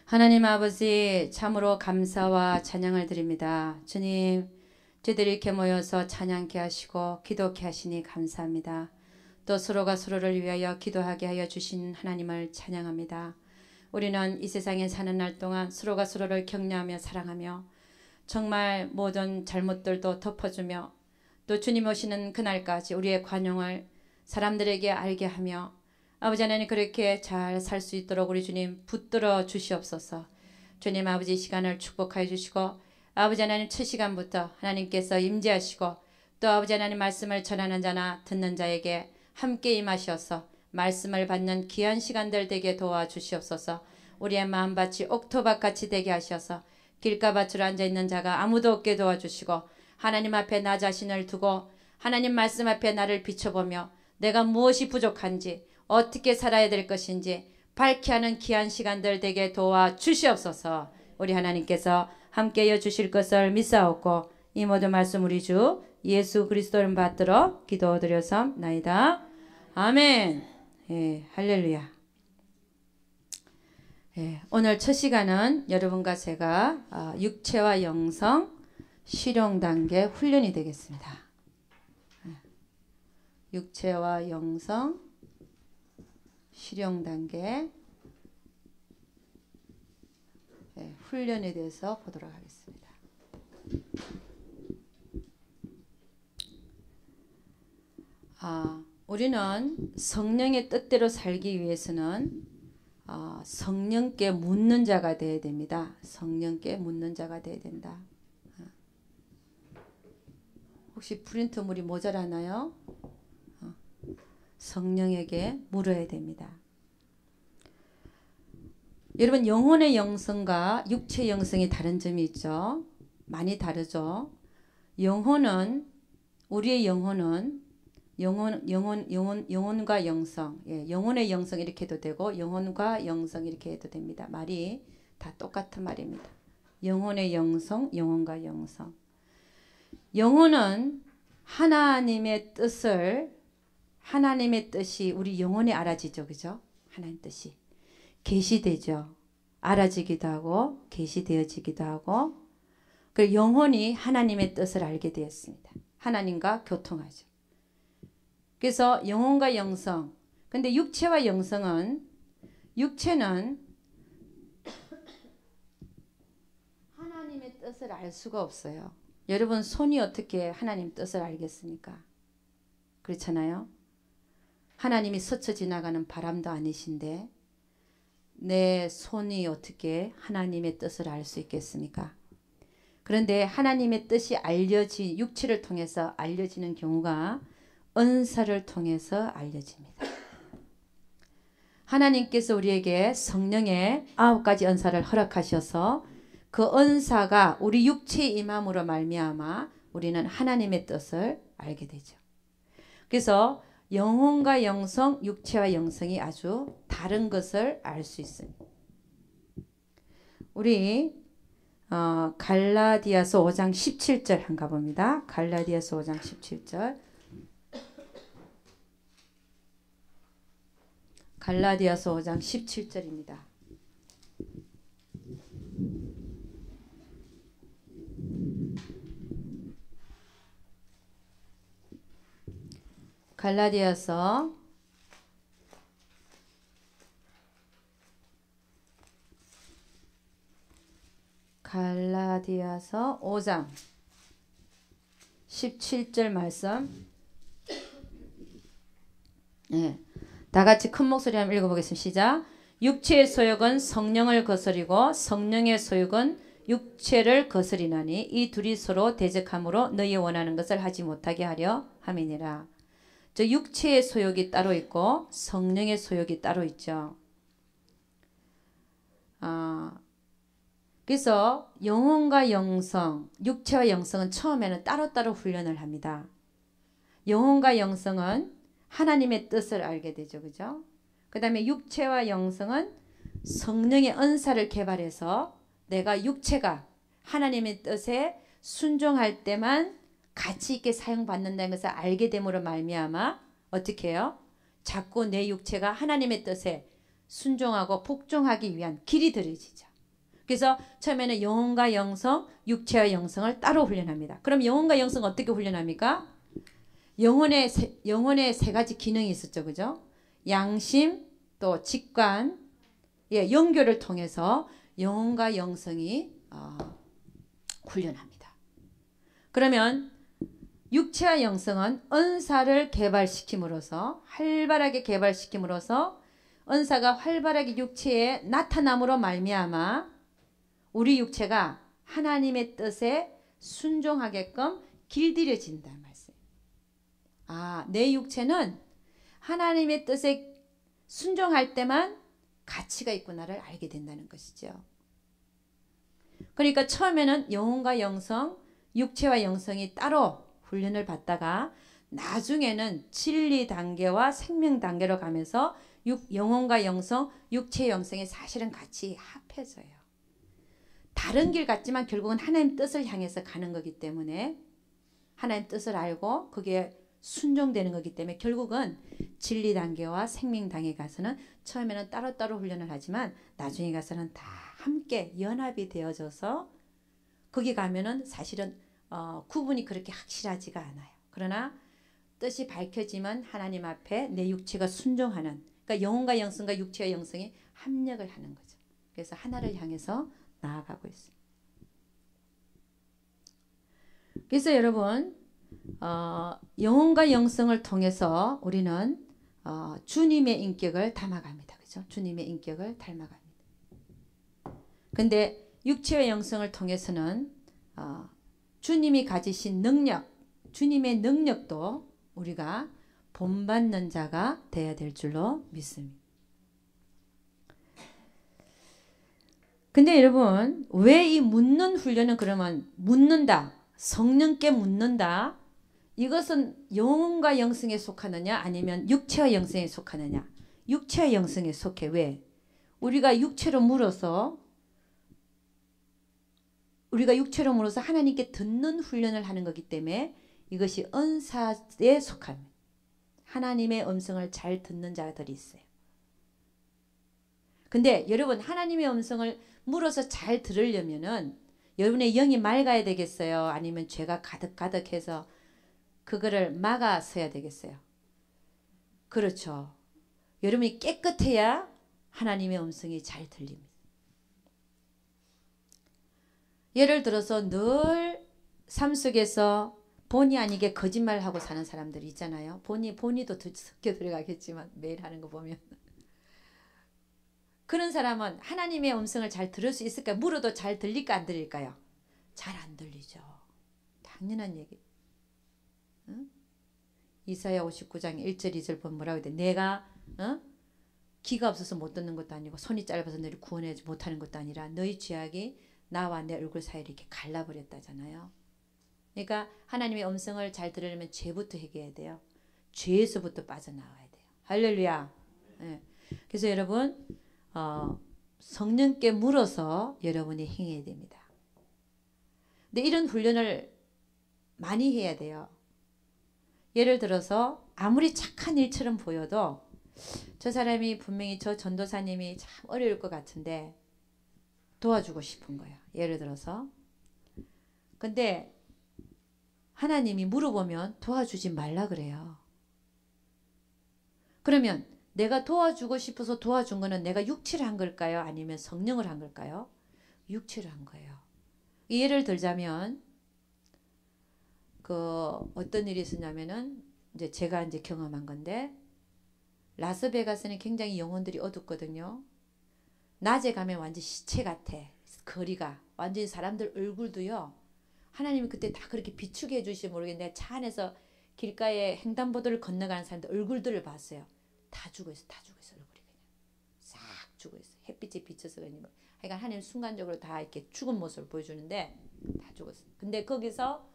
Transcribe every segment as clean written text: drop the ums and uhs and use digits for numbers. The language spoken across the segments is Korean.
하나님 아버지, 참으로 감사와 찬양을 드립니다. 주님, 저희들이 이렇게 모여서 찬양케 하시고 기도케 하시니 감사합니다. 또 서로가 서로를 위하여 기도하게 하여 주신 하나님을 찬양합니다. 우리는 이 세상에 사는 날 동안 서로가 서로를 격려하며 사랑하며 정말 모든 잘못들도 덮어주며 또 주님 오시는 그날까지 우리의 관용을 사람들에게 알게 하며 아버지 하나님 그렇게 잘 살 수 있도록 우리 주님 붙들어 주시옵소서. 주님 아버지 시간을 축복하여 주시고 아버지 하나님 첫 시간부터 하나님께서 임재하시고 또 아버지 하나님 말씀을 전하는 자나 듣는 자에게 함께 임하셔서 말씀을 받는 귀한 시간들 되게 도와주시옵소서. 우리의 마음밭이 옥토밭같이 되게 하셔서 길가밭으로 앉아있는 자가 아무도 없게 도와주시고 하나님 앞에 나 자신을 두고 하나님 말씀 앞에 나를 비춰보며 내가 무엇이 부족한지 어떻게 살아야 될 것인지 밝게 하는 귀한 시간들 되게 도와주시옵소서. 우리 하나님께서 함께여 주실 것을 믿사옵고 이 모든 말씀 우리 주 예수 그리스도를 받들어 기도드려서나이다. 아멘. 예, 할렐루야. 예, 오늘 첫 시간은 여러분과 제가 육체와 영성 실용 단계 훈련이 되겠습니다. 육체와 영성 실용 단계 훈련에 대해서 보도록 하겠습니다. 우리는 성령의 뜻대로 살기 위해서는 성령께 묻는 자가 되어야 됩니다. 성령께 묻는 자가 되어야 된다. 혹시 프린터물이 모자라나요? 성령에게 물어야 됩니다. 여러분 영혼의 영성과 육체의 영성이 다른 점이 있죠. 많이 다르죠. 우리의 영혼은 영혼과 영성, 영혼의 영성 이렇게 해도 되고 영혼과 영성 이렇게 해도 됩니다. 말이 다 똑같은 말입니다. 영혼의 영성, 영혼과 영성. 영혼은 하나님의 뜻이 우리 영혼에 알아지죠. 그죠? 하나님 뜻이 계시되죠. 알아지기도 하고 계시되어지기도 하고 그 영혼이 하나님의 뜻을 알게 되었습니다. 하나님과 교통하죠. 그래서 영혼과 영성. 근데 육체와 영성은 육체는 하나님의 뜻을 알 수가 없어요. 여러분 손이 어떻게 하나님 뜻을 알겠습니까? 그렇잖아요. 하나님이 스쳐 지나가는 바람도 아니신데 내 손이 어떻게 하나님의 뜻을 알 수 있겠습니까? 그런데 하나님의 뜻이 육체를 통해서 알려지는 경우가 은사를 통해서 알려집니다. 하나님께서 우리에게 성령의 9가지 은사를 허락하셔서 그 은사가 우리 육체에 임함으로 말미암아 우리는 하나님의 뜻을 알게 되죠. 그래서 영혼과 영성, 육체와 영성이 아주 다른 것을 알 수 있습니다. 우리 갈라디아서 5장 17절 한번 가봅니다. 갈라디아서 5장 17절. 갈라디아서 5장 17절입니다. 갈라디아서 5장 17절 말씀. 다 같이 큰 목소리 한번 읽어보겠습니다. 시작. 육체의 소욕은 성령을 거스리고 성령의 소욕은 육체를 거스리나니 이 둘이 서로 대적함으로 너희 원하는 것을 하지 못하게 하려 함이니라. 저 육체의 소욕이 따로 있고 성령의 소욕이 따로 있죠. 그래서 영혼과 영성, 육체와 영성은 처음에는 따로따로 훈련을 합니다. 영혼과 영성은 하나님의 뜻을 알게 되죠. 그죠? 그 다음에 육체와 영성은 성령의 은사를 개발해서 내가 육체가 하나님의 뜻에 순종할 때만 가치 있게 사용받는다는 것을 알게 됨으로 말미암아 어떻게 해요? 자꾸 내 육체가 하나님의 뜻에 순종하고 복종하기 위한 길이 들어지죠. 그래서 처음에는 영혼과 영성, 육체와 영성을 따로 훈련합니다. 그럼 영혼과 영성 어떻게 훈련합니까? 영혼의 세 가지 기능이 있었죠. 그죠? 양심, 또 직관, 예, 연교를 통해서 영혼과 영성이 훈련합니다. 그러면 육체와 영성은 은사를 개발시킴으로써 활발하게 개발시킴으로써 은사가 활발하게 육체에 나타남으로 말미암아 우리 육체가 하나님의 뜻에 순종하게끔 길들여진다는 말씀. 내 육체는 하나님의 뜻에 순종할 때만 가치가 있구나를 알게 된다는 것이죠. 그러니까 처음에는 영혼과 영성, 육체와 영성이 따로 훈련을 받다가 나중에는 진리 단계와 생명 단계로 가면서 영혼과 영성, 육체 영성이 사실은 같이 합해져요. 다른 길 같지만 결국은 하나님 뜻을 향해서 가는 거기 때문에 하나님 뜻을 알고 그게 순종되는 거기 때문에 결국은 진리 단계와 생명 단계에 가서는 처음에는 따로따로 훈련을 하지만 나중에 가서는 다 함께 연합이 되어져서 거기 가면은 사실은 구분이 그렇게 확실하지가 않아요. 그러나 뜻이 밝혀지면 하나님 앞에 내 육체가 순종하는, 그러니까 영혼과 영성과 육체와 영성이 합력을 하는 거죠. 그래서 하나를 향해서 나아가고 있어요. 그래서 여러분 영혼과 영성을 통해서 우리는 주님의 인격을 담아갑니다. 그죠? 주님의 인격을 닮아갑니다. 근데 육체와 영성을 통해서는 주님이 가지신 능력, 주님의 능력도 우리가 본받는 자가 되어야 될 줄로 믿습니다. 근데 여러분 왜 이 묻는 훈련은 그러면 묻는다, 성령께 묻는다, 이것은 영혼과 영성에 속하느냐 아니면 육체와 영성에 속하느냐? 육체와 영성에 속해. 왜? 우리가 육체로 물어서 하나님께 듣는 훈련을 하는 거기 때문에 이것이 은사에 속합니다. 하나님의 음성을 잘 듣는 자들이 있어요. 근데 여러분 하나님의 음성을 물어서 잘 들으려면은 여러분의 영이 맑아야 되겠어요? 아니면 죄가 가득가득해서 그거를 막아서야 되겠어요? 그렇죠. 여러분이 깨끗해야 하나님의 음성이 잘 들립니다. 예를 들어서 늘 삶 속에서 본의 아니게 거짓말하고 사는 사람들이 있잖아요. 본의도 섞여 들어가겠지만 매일 하는 거 보면 그런 사람은 하나님의 음성을 잘 들을 수 있을까요? 물어도 잘 들릴까 안 들릴까요? 잘 안 들리죠. 당연한 얘기. 응? 이사야 59장 1절 2절 보면 뭐라고 돼? 내가 귀가 없어서 못 듣는 것도 아니고 손이 짧아서 너를 구원하지 못하는 것도 아니라 너희 죄악이 나와 내 얼굴 사이를 이렇게 갈라버렸다잖아요. 그러니까 하나님의 음성을 잘 들으려면 죄부터 해결해야 돼요. 죄에서부터 빠져나와야 돼요. 할렐루야. 네. 그래서 여러분 성령께 물어서 여러분이 행해야 됩니다. 근데 이런 훈련을 많이 해야 돼요. 예를 들어서 아무리 착한 일처럼 보여도 저 사람이 분명히 저 전도사님이 참 어려울 것 같은데 도와주고 싶은 거예요. 예를 들어서. 근데 하나님이 물어보면 도와주지 말라 그래요. 그러면 내가 도와주고 싶어서 도와준 거는 내가 육체를 한 걸까요? 아니면 성령을 한 걸까요? 육체를 한 거예요. 예를 들자면 어떤 일이 있었냐면은 이제 제가 이제 경험한 건데 라스베가스는 굉장히 영혼들이 어둡거든요. 낮에 가면 완전 시체 같아. 거리가 완전히 사람들 얼굴도요. 하나님이 그때 다 그렇게 비추게 해주실지 모르겠는데 차 안에서 길가에 횡단보도를 건너가는 사람들 얼굴들을 봤어요. 다 죽어있어. 얼굴이 그냥 싹 죽어있어. 햇빛에 비쳐서 그러니 하여간 하나님 순간적으로 다 이렇게 죽은 모습을 보여주는데 다 죽었어. 근데 거기서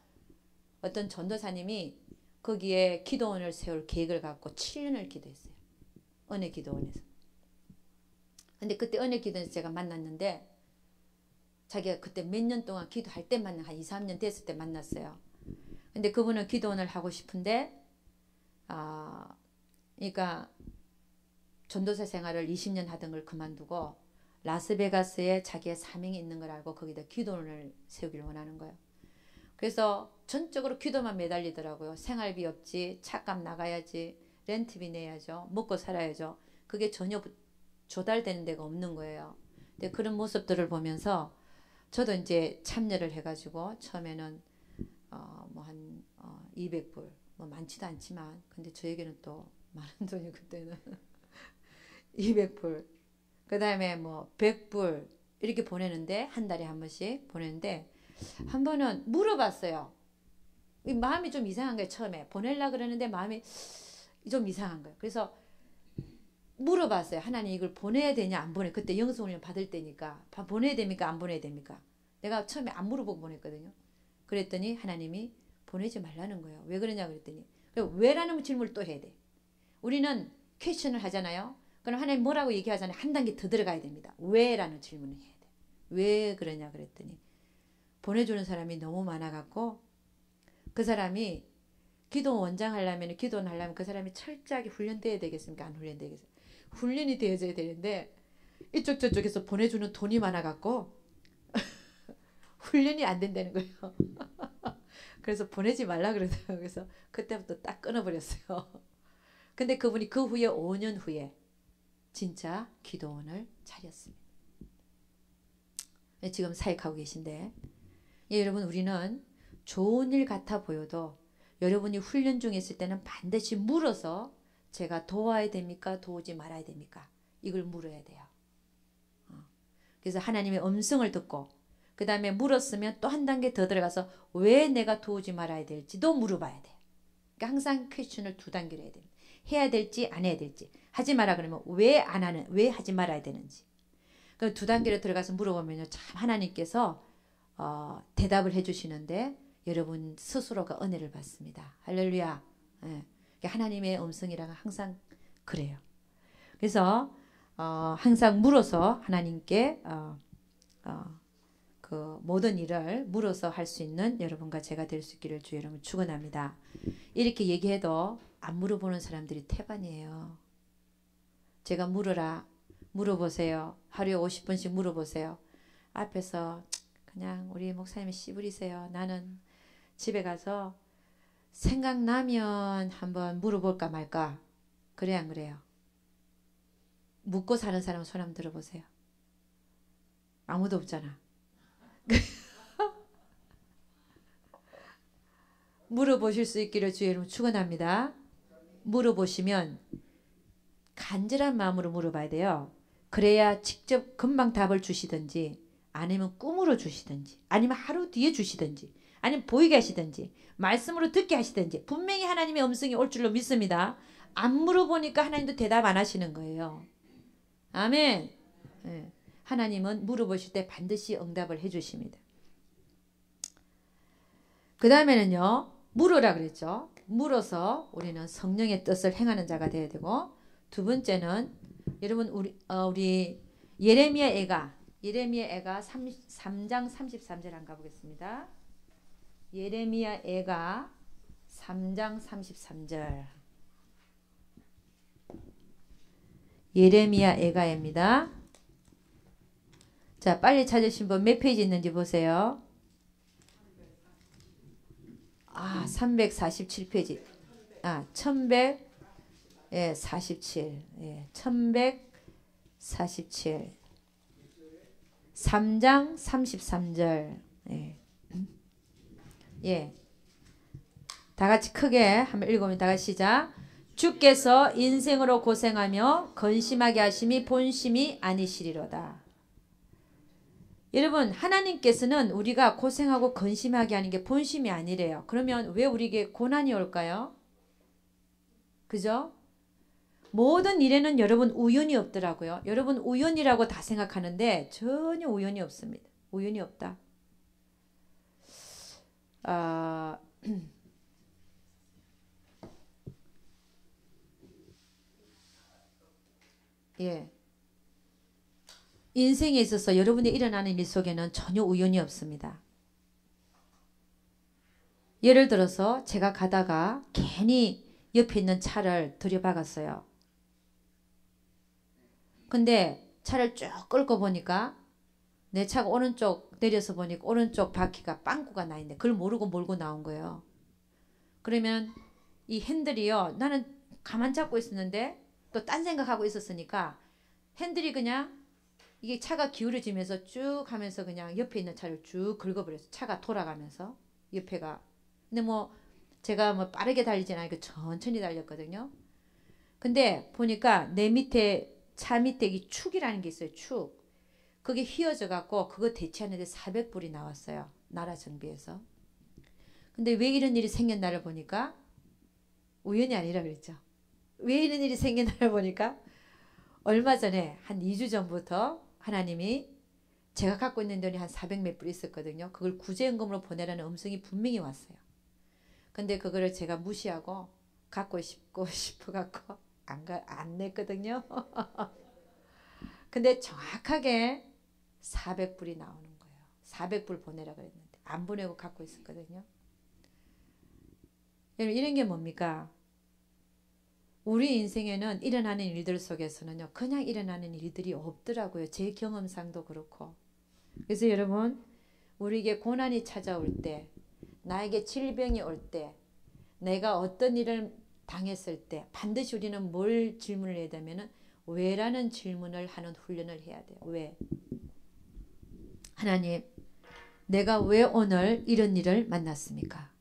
어떤 전도사님이 거기에 기도원을 세울 계획을 갖고 7년을 기도했어요. 은혜 기도원에서. 근데 그때 은혜 기도원에서 제가 만났는데 자기가 그때 몇 년 동안 기도할 때 만나 한 2, 3년 됐을 때 만났어요. 근데 그분은 기도원을 하고 싶은데 그러니까 전도사 생활을 20년 하던 걸 그만두고 라스베가스에 자기의 사명이 있는 걸 알고 거기다 기도원을 세우기를 원하는 거예요. 그래서 전적으로 기도만 매달리더라고요. 생활비 없지, 차값 나가야지, 렌트비 내야죠, 먹고 살아야죠. 그게 전혀 조달되는 데가 없는 거예요. 근데 그런 모습들을 보면서 저도 이제 참여를 해가지고 처음에는 뭐 한 200불, 뭐 많지도 않지만, 근데 저에게는 또 많은 돈이 그때는 200불, 그 다음에 뭐 100불 이렇게 보내는데, 한 달에 한 번씩 보내는데, 한 번은 물어봤어요. 마음이 좀 이상한 거예요. 처음에 보내려고 그러는데 마음이 좀 이상한 거예요. 그래서 물어봤어요. 하나님, 이걸 보내야 되냐 안 보내? 그때 영성훈련 받을 때니까 보내야 됩니까 안 보내야 됩니까? 내가 처음에 안 물어보고 보냈거든요. 그랬더니 하나님이 보내지 말라는 거예요. 왜 그러냐 그랬더니, 왜라는 질문을 또 해야 돼. 우리는 퀘스천을 하잖아요. 그럼 하나님 뭐라고 얘기하잖아요. 한 단계 더 들어가야 됩니다. 왜라는 질문을 해야 돼. 왜 그러냐 그랬더니, 보내주는 사람이 너무 많아갖고 그 사람이 기도 원장 하려면, 기도원 하려면 그 사람이 철저하게 훈련돼야 되겠습니까? 안 훈련되겠어요? 훈련이 되어져야 되는데 이쪽 저쪽에서 보내주는 돈이 많아갖고 훈련이 안 된다는 거예요. 그래서 보내지 말라 그러더라고요. 그래서 그때부터 딱 끊어버렸어요. 근데 그분이 그 후에 5년 후에 진짜 기도원을 차렸습니다. 지금 사역하고 계신데, 예, 여러분, 우리는 좋은 일 같아 보여도 여러분이 훈련 중에 있을 때는 반드시 물어서, 제가 도와야 됩니까? 도우지 말아야 됩니까? 이걸 물어야 돼요. 그래서 하나님의 음성을 듣고, 그 다음에 물었으면 또 한 단계 더 들어가서 왜 내가 도우지 말아야 될지도 물어봐야 돼. 그러니까 항상 퀘스천을 2단계로 해야 됩니다. 해야 될지 안 해야 될지, 하지 마라 그러면 왜 안 하는, 왜 하지 말아야 되는지. 그 2단계로 들어가서 물어보면요, 참 하나님께서 대답을 해주시는데 여러분 스스로가 은혜를 받습니다. 할렐루야. 예. 하나님의 음성이랑 항상 그래요. 그래서 항상 물어서 하나님께 그 모든 일을 물어서 할 수 있는 여러분과 제가 될 수 있기를 주 여러분 축원합니다. 이렇게 얘기해도 안 물어보는 사람들이 태반이에요. 제가 물어보세요. 하루에 50분씩 물어보세요. 앞에서 그냥 우리 목사님이 씨부리세요. 나는 집에 가서 생각나면 한번 물어볼까 말까. 그래 안 그래요? 묻고 사는 사람 손 한번 들어보세요. 아무도 없잖아. 물어보실 수 있기를 주의 이름으로 축원합니다. 물어보시면 간절한 마음으로 물어봐야 돼요. 그래야 직접 금방 답을 주시든지, 아니면 꿈으로 주시든지, 아니면 하루 뒤에 주시든지, 아니면 보이게 하시든지, 말씀으로 듣게 하시든지, 분명히 하나님의 음성이 올 줄로 믿습니다. 안 물어보니까 하나님도 대답 안 하시는 거예요. 아멘. 네. 하나님은 물어보실 때 반드시 응답을 해주십니다. 그 다음에는요, 물으라 그랬죠. 물어서 우리는 성령의 뜻을 행하는 자가 되어야 되고, 두 번째는 여러분 우리 예레미야 애가 3장 33절 한 가보겠습니다. 예레미야 애가 3장 33절. 예레미야 애가입니다. 자, 빨리 찾으신 분 몇 페이지 있는지 보세요. 347페이지. 1147. 예, 1147. 3장 33절. 예. 예. 다 같이 크게 한번 읽으면 다 같이 시작. 주께서 인생으로 고생하며 근심하게 하심이 본심이 아니시리로다. 여러분, 하나님께서는 우리가 고생하고 근심하게 하는 게 본심이 아니래요. 그러면 왜 우리에게 고난이 올까요? 그죠? 모든 일에는 여러분 우연이 없더라고요. 여러분 우연이라고 다 생각하는데 전혀 우연이 없습니다. 우연이 없다. 예. 인생에 있어서 여러분이 일어나는 일 속에는 전혀 우연이 없습니다. 예를 들어서 제가 가다가 괜히 옆에 있는 차를 들여박았어요. 근데 차를 쭉 끌고 보니까 내 차가 오른쪽 내려서 보니까 오른쪽 바퀴가 빵꾸가 나 있는데 그걸 모르고 몰고 나온 거예요. 그러면 이 핸들이요. 나는 가만 잡고 있었는데 또 딴 생각하고 있었으니까 핸들이 그냥 이게 차가 기울어지면서 쭉 하면서 그냥 옆에 있는 차를 쭉 긁어버렸어. 차가 돌아가면서 옆에가. 근데 뭐 제가 뭐 빠르게 달리진 않고 천천히 달렸거든요. 근데 보니까 내 밑에 차 밑에 이 축이라는 게 있어요. 축. 그게 휘어져 갖고 그거 대체하는데 400불이 나왔어요. 나라 정비에서. 근데 왜 이런 일이 생겼나를 보니까 우연이 아니라 그랬죠. 왜 이런 일이 생겼나를 보니까 얼마 전에 한 2주 전부터 하나님이 제가 갖고 있는 돈이 한 400 몇 불 있었거든요. 그걸 구제연금으로 보내라는 음성이 분명히 왔어요. 근데 그거를 제가 무시하고 갖고 싶어 갖고 안 냈거든요. 근데 정확하게 400불이 나오는 거예요. 400불 보내라 그랬는데 안 보내고 갖고 있었거든요. 여러분 이런 게 뭡니까? 우리 인생에는 일어나는 일들 속에서는요. 그냥 일어나는 일들이 없더라고요. 제 경험상도 그렇고. 그래서 여러분 우리에게 고난이 찾아올 때 나에게 질병이 올 때 내가 어떤 일을 당했을 때 반드시 우리는 뭘 질문을 해야 되면은 왜라는 질문을 하는 훈련을 해야 돼요. 왜? 하나님 내가 왜 오늘 이런 일을 만났습니까?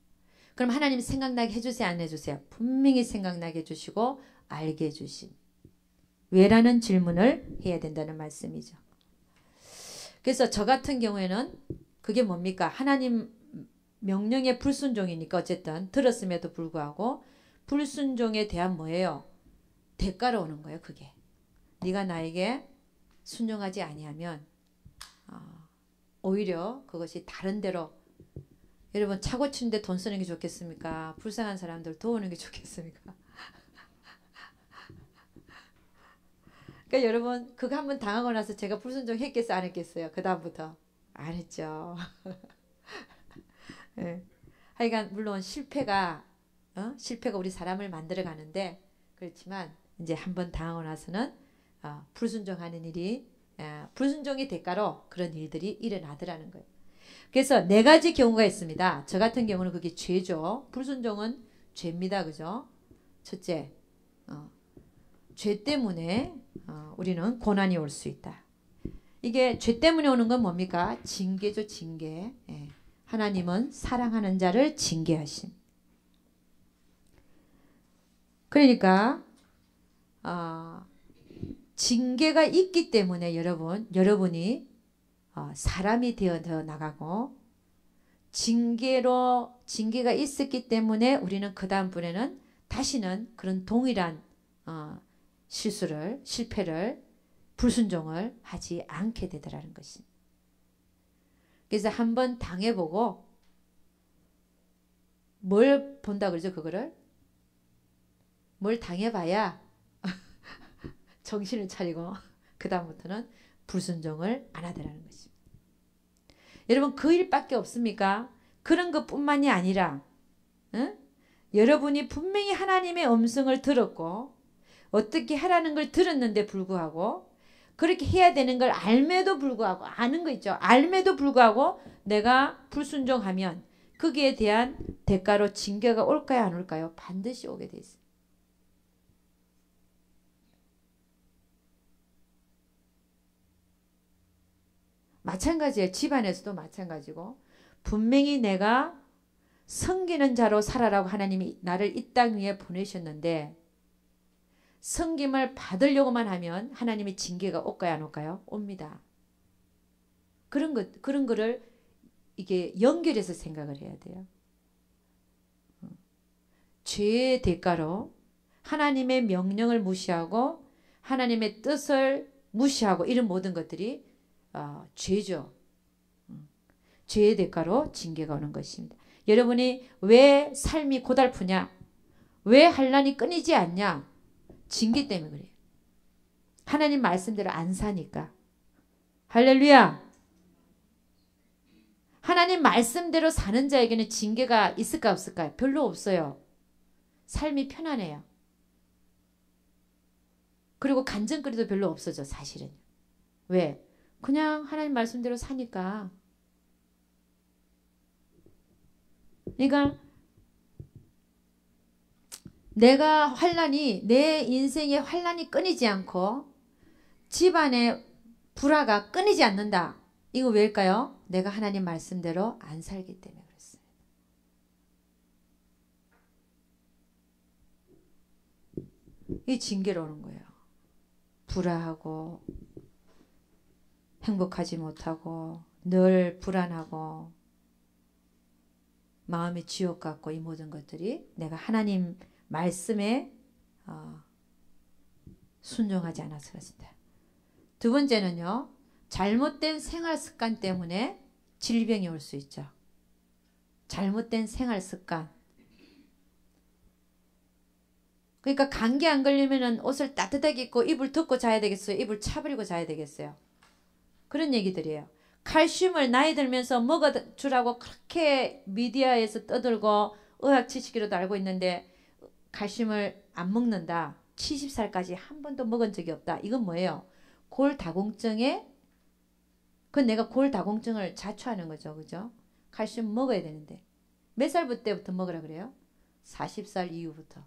그럼 하나님 생각나게 해주세요? 안 해주세요? 분명히 생각나게 해주시고 알게 해주심. 왜라는 질문을 해야 된다는 말씀이죠. 그래서 저 같은 경우에는 그게 뭡니까? 하나님 명령의 불순종이니까 어쨌든 들었음에도 불구하고 불순종에 대한 뭐예요? 대가로 오는 거예요. 그게. 네가 나에게 순종하지 아니하면 오히려 그것이 다른 데로 여러분 차 고치는데 돈 쓰는 게 좋겠습니까? 불쌍한 사람들 도우는 게 좋겠습니까? 그러니까 여러분 그거 한번 당하고 나서 제가 불순종 했겠어요? 안 했겠어요? 그 다음부터 안 했죠. 네. 하여간 물론 실패가 우리 사람을 만들어 가는데 그렇지만 이제 한번 당하고 나서는 불순종하는 일이 불순종의 대가로 그런 일들이 일어나더라는 거예요. 그래서 네 가지 경우가 있습니다. 저 같은 경우는 그게 죄죠. 불순종은 죄입니다. 그죠? 첫째, 죄 때문에 우리는 고난이 올 수 있다. 이게 죄 때문에 오는 건 뭡니까? 징계죠. 징계. 예. 하나님은 사랑하는 자를 징계하심. 그러니까 징계가 있기 때문에 여러분이 사람이 되어 나가고 징계가 있었기 때문에 우리는 그 다음번에는 다시는 그런 동일한 실패를 불순종을 하지 않게 되더라는 것입니다. 그래서 한번 당해보고 뭘 본다 그러죠? 그거를 뭘 당해봐야 정신을 차리고 그 다음부터는 불순종을 안 하더라는 것입니다. 여러분 그 일밖에 없습니까? 그런 것뿐만이 아니라 여러분이 분명히 하나님의 음성을 들었고 어떻게 하라는 걸 들었는데 불구하고 그렇게 해야 되는 걸 알매도 불구하고 아는 거 있죠. 알매도 불구하고 내가 불순종하면 거기에 대한 대가로 징계가 올까요? 안 올까요? 반드시 오게 돼 있어요. 마찬가지예요. 집안에서도 마찬가지고 분명히 내가 섬기는 자로 살아라고 하나님이 나를 이 땅 위에 보내셨는데 섬김을 받으려고만 하면 하나님의 징계가 올까요? 안 올까요? 옵니다. 그런 거를 이게 연결해서 생각을 해야 돼요. 죄의 대가로 하나님의 명령을 무시하고 하나님의 뜻을 무시하고 이런 모든 것들이 죄죠. 죄의 대가로 징계가 오는 것입니다. 여러분이 왜 삶이 고달프냐? 왜 환난이 끊이지 않냐? 징계 때문에 그래요. 하나님 말씀대로 안 사니까. 할렐루야. 하나님 말씀대로 사는 자에게는 징계가 있을까 없을까요? 별로 없어요. 삶이 편안해요. 그리고 간증거리도 별로 없어져 사실은. 왜? 그냥 하나님 말씀대로 사니까. 그러니까 내가 환란이 내 인생의 환란이 끊이지 않고 집안의 불화가 끊이지 않는다. 이거 왜일까요? 내가 하나님 말씀대로 안 살기 때문에 그렇습니다. 이 징계로 오는 거예요. 불화하고 행복하지 못하고 늘 불안하고 마음이 지옥 같고 이 모든 것들이 내가 하나님 말씀에 순종하지 않아서 그렇습니다. 두 번째는요. 잘못된 생활 습관 때문에 질병이 올 수 있죠. 잘못된 생활 습관. 그러니까 감기 안 걸리면은 옷을 따뜻하게 입고 이불 덮고 자야 되겠어요? 이불 차버리고 자야 되겠어요? 그런 얘기들이에요. 칼슘을 나이 들면서 먹어주라고 그렇게 미디어에서 떠들고 의학 지식으로도 알고 있는데 칼슘을 안 먹는다. 70살까지 한 번도 먹은 적이 없다. 이건 뭐예요? 골다공증에 그건 내가 골다공증을 자초하는 거죠. 그죠? 칼슘 먹어야 되는데 몇 살부터 먹으라 그래요? 40살 이후부터.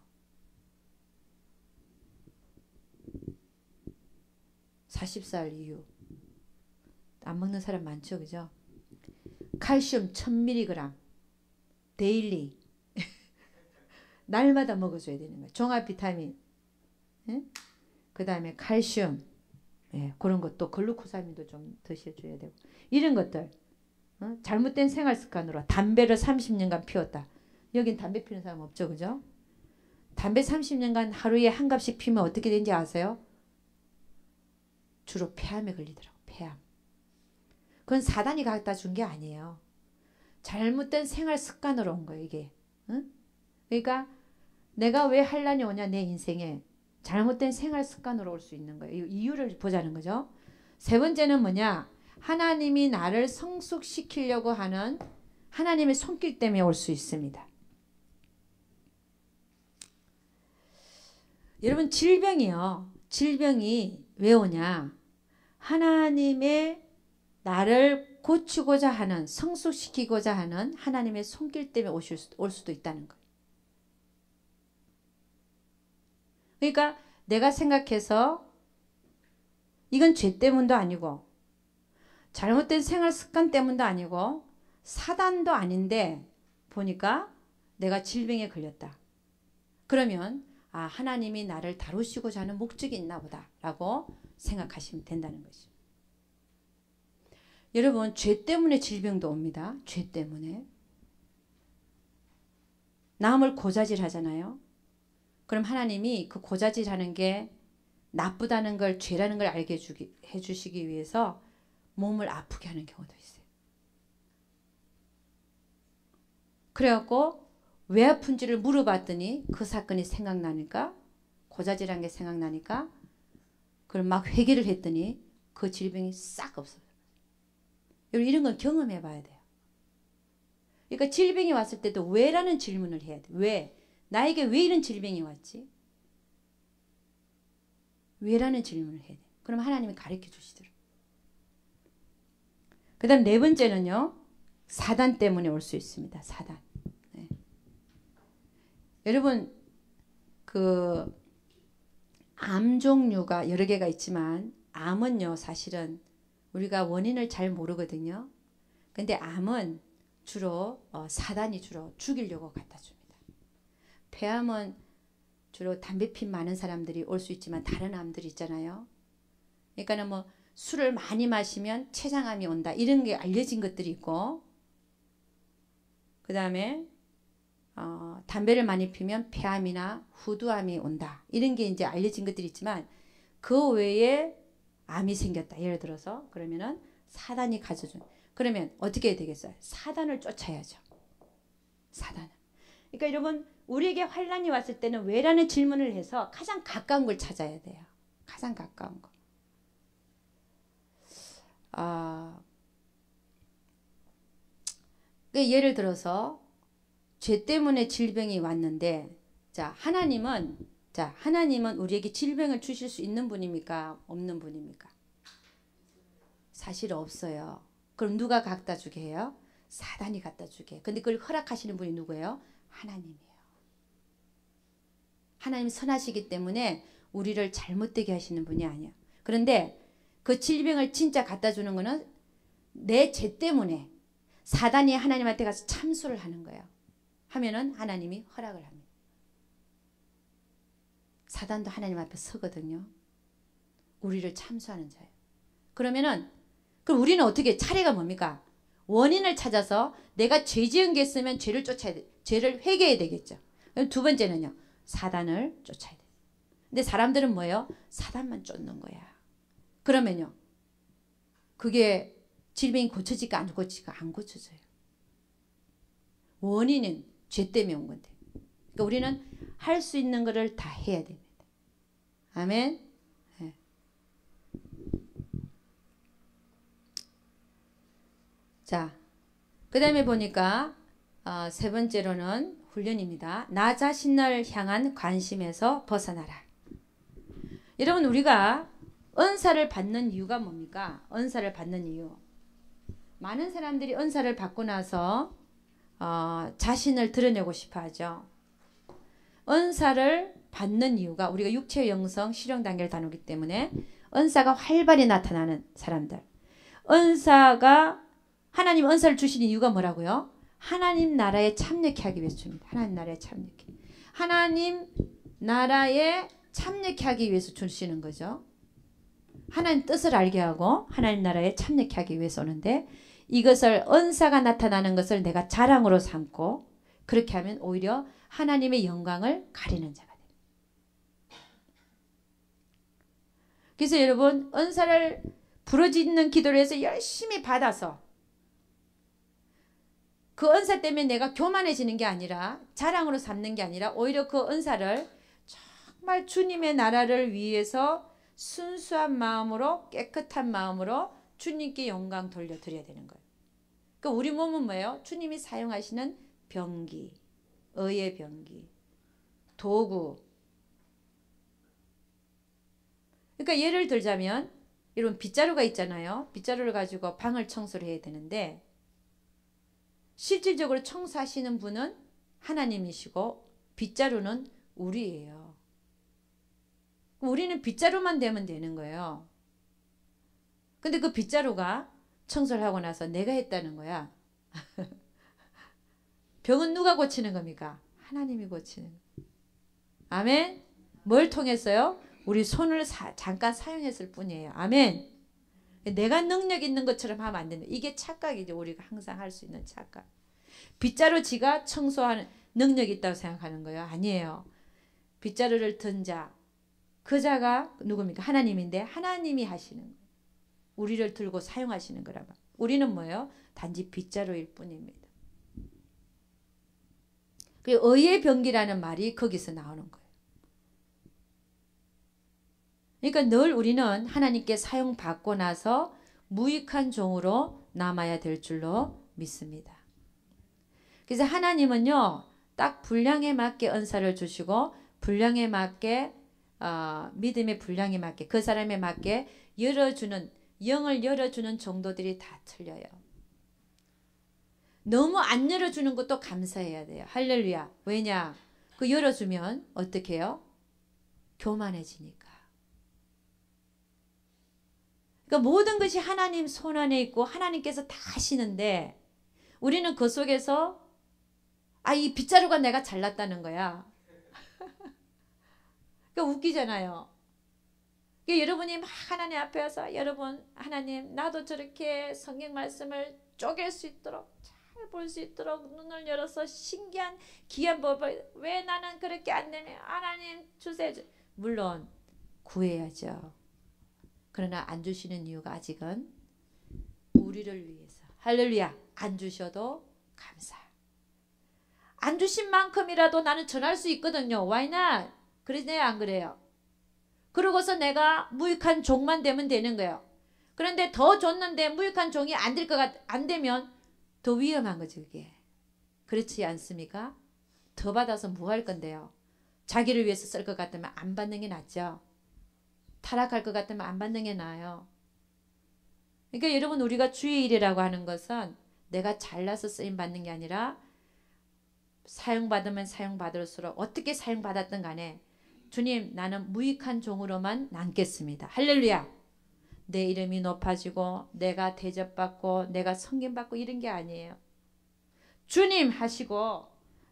40살 이후. 안 먹는 사람 많죠. 그죠? 칼슘 1000mg 데일리 날마다 먹어줘야 되는 거예요. 종합 비타민. 예? 그 다음에 칼슘. 예, 그런 것도 글루코사민도 좀 드셔줘야 되고 이런 것들. 잘못된 생활 습관으로 담배를 30년간 피웠다. 여긴 담배 피우는 사람 없죠. 그죠? 담배 30년간 하루에 한 갑씩 피면 어떻게 되는지 아세요? 주로 폐암에 걸리더라고. 폐암. 그건 사단이 갖다 준 게 아니에요. 잘못된 생활 습관으로 온 거예요. 이게. 응? 그러니까 내가 왜 환란이 오냐 내 인생에. 잘못된 생활 습관으로 올 수 있는 거예요. 이유를 보자는 거죠. 세 번째는 뭐냐. 하나님이 나를 성숙시키려고 하는 하나님의 손길 때문에 올 수 있습니다. 여러분 질병이요. 질병이 왜 오냐. 하나님의 나를 고치고자 하는 성숙시키고자 하는 하나님의 손길 때문에 올 수도 있다는 거예요. 그러니까 내가 생각해서 이건 죄 때문도 아니고 잘못된 생활 습관 때문도 아니고 사단도 아닌데 보니까 내가 질병에 걸렸다. 그러면 아 하나님이 나를 다루시고자 하는 목적이 있나 보다 라고 생각하시면 된다는 거죠. 여러분 죄 때문에 질병도 옵니다. 죄 때문에. 남을 고자질 하잖아요. 그럼 하나님이 그 고자질 하는 게 나쁘다는 걸 죄라는 걸 알게 해주시기 위해서 몸을 아프게 하는 경우도 있어요. 그래갖고 왜 아픈지를 물어봤더니 그 사건이 생각나니까 고자질한 게 생각나니까 그걸 막 회개를 했더니 그 질병이 싹 없어요. 여러분 이런 건 경험해 봐야 돼요. 그러니까 질병이 왔을 때도 왜라는 질문을 해야 돼. 왜? 나에게 왜 이런 질병이 왔지? 왜라는 질문을 해야 돼. 그럼 하나님이 가르쳐 주시더라고요. 그 다음 네 번째는요. 사단 때문에 올 수 있습니다. 사단. 네. 여러분 그 암 종류가 여러 개가 있지만 암은요 사실은 우리가 원인을 잘 모르거든요. 근데 암은 주로 사단이 주로 죽이려고 갖다 줍니다. 폐암은 주로 담배 핀 많은 사람들이 올 수 있지만 다른 암들이 있잖아요. 그러니까는 뭐 술을 많이 마시면 췌장암이 온다 이런 게 알려진 것들이 있고 그 다음에 담배를 많이 피면 폐암이나 후두암이 온다 이런 게 이제 알려진 것들이 있지만 그 외에 암이 생겼다 예를 들어서 그러면은 사단이 가져준 그러면 어떻게 해야 되겠어요? 사단을 쫓아야죠. 사단을. 그러니까 여러분 우리에게 환란이 왔을 때는 왜라는 질문을 해서 가장 가까운 걸 찾아야 돼요. 가장 가까운 거. 예를 들어서 죄 때문에 질병이 왔는데 하나님은 우리에게 질병을 주실 수 있는 분입니까? 없는 분입니까? 사실 없어요. 그럼 누가 갖다 주게 해요? 사단이 갖다 주게 해요. 근데 그걸 허락하시는 분이 누구예요? 하나님이에요. 하나님이 선하시기 때문에 우리를 잘못되게 하시는 분이 아니야. 그런데 그 질병을 진짜 갖다 주는 거는 내 죄 때문에 사단이 하나님한테 가서 참소를 하는 거예요. 하면은 하나님이 허락을 합니다. 사단도 하나님 앞에 서거든요. 우리를 참소하는 자예요. 그러면은 그럼 우리는 어떻게 차례가 뭡니까? 원인을 찾아서 내가 죄 지은 게 있으면 죄를 쫓아야 돼. 죄를 회개해야 되겠죠. 그럼 두 번째는요. 사단을 쫓아야 돼. 근데 사람들은 뭐예요? 사단만 쫓는 거야. 그러면요. 그게 질병이 고쳐질까 안 고쳐질까? 안 고쳐져요. 원인은 죄 때문에 온 건데. 그러니까 우리는 할 수 있는 것을 다 해야 됩니다. 아멘. 네. 자, 그 다음에 보니까 세 번째로는 훈련입니다. 나 자신을 향한 관심에서 벗어나라. 여러분 우리가 은사를 받는 이유가 뭡니까? 은사를 받는 이유. 많은 사람들이 은사를 받고 나서 자신을 드러내고 싶어 하죠. 은사를 받는 이유가 우리가 육체, 영성, 실용 단계를 다루기 때문에 은사가 활발히 나타나는 사람들. 은사가 하나님 은사를 주신 이유가 뭐라고요? 하나님 나라에 참여케 하기 위해서 줍니다. 하나님 나라에 참여케. 하나님 나라에 참여케 하기 위해서 주시는 거죠. 하나님 뜻을 알게 하고 하나님 나라에 참여케 하기 위해서 오는데 이것을 은사가 나타나는 것을 내가 자랑으로 삼고 그렇게 하면 오히려 하나님의 영광을 가리는 자가 됩니다. 그래서 여러분 은사를 부르짖는 기도를 해서 열심히 받아서 그 은사 때문에 내가 교만해지는 게 아니라 자랑으로 삼는 게 아니라 오히려 그 은사를 정말 주님의 나라를 위해서 순수한 마음으로 깨끗한 마음으로 주님께 영광 돌려드려야 되는 거예요. 그러니까 우리 몸은 뭐예요? 주님이 사용하시는 병기, 의의 병기, 도구. 그러니까 예를 들자면 이런 빗자루가 있잖아요. 빗자루를 가지고 방을 청소를 해야 되는데 실질적으로 청소하시는 분은 하나님이시고 빗자루는 우리예요. 우리는 빗자루만 되면 되는 거예요. 근데 그 빗자루가 청소를 하고 나서 내가 했다는 거야. 병은 누가 고치는 겁니까? 하나님이 고치는 거예요. 아멘. 뭘 통해서요? 우리 손을 잠깐 사용했을 뿐이에요. 아멘. 내가 능력 있는 것처럼 하면 안 된다. 이게 착각이죠. 우리가 항상 할 수 있는 착각. 빗자루 지가 청소하는 능력이 있다고 생각하는 거예요. 아니에요. 빗자루를 든 자, 그 자가 누굽니까? 하나님인데 하나님이 하시는 거예요. 우리를 들고 사용하시는 거라면 우리는 뭐예요? 단지 빗자루일 뿐입니다. 그리고 의의 병기라는 말이 거기서 나오는 거예요. 그러니까 늘 우리는 하나님께 사용받고 나서 무익한 종으로 남아야 될 줄로 믿습니다. 그래서 하나님은요. 딱 분량에 맞게 은사를 주시고 분량에 맞게 믿음의 분량에 맞게 그 사람에 맞게 열어주는 영을 열어주는 정도들이 다 틀려요. 너무 안 열어주는 것도 감사해야 돼요. 할렐루야. 왜냐? 그 열어주면 어떻게 해요? 교만해지니까. 그러니까 모든 것이 하나님 손 안에 있고 하나님께서 다 하시는데 우리는 그 속에서 이 빗자루가 내가 잘났다는 거야. 그러니까 웃기잖아요. 그러니까 여러분이 막 하나님 앞에 와서 여러분 하나님 나도 저렇게 성경 말씀을 쪼갤 수 있도록 잘 볼 수 있도록 눈을 열어서 신기한 귀한 법을 왜 나는 그렇게 안 되냐 하나님 주세요. 물론 구해야죠. 그러나 안 주시는 이유가 아직은 우리를 위해서. 할렐루야. 안 주셔도 감사. 안 주신 만큼이라도 나는 전할 수 있거든요. Why not? 그러네요, 안 그래요? 그러고서 내가 무익한 종만 되면 되는 거예요. 그런데 더 줬는데 무익한 종이 안 되면 더 위험한 거죠, 그게. 그렇지 않습니까? 더 받아서 뭐 할 건데요? 자기를 위해서 쓸 것 같으면 안 받는 게 낫죠. 타락할 것 같으면 안 받는 게 나아요. 그러니까 여러분 우리가 주의 일이라고 하는 것은 내가 잘나서 쓰임 받는 게 아니라 사용받으면 사용받을수록 어떻게 사용받았든 간에 주님 나는 무익한 종으로만 남겠습니다. 할렐루야. 내 이름이 높아지고 내가 대접받고 내가 섬김받고 이런 게 아니에요. 주님 하시고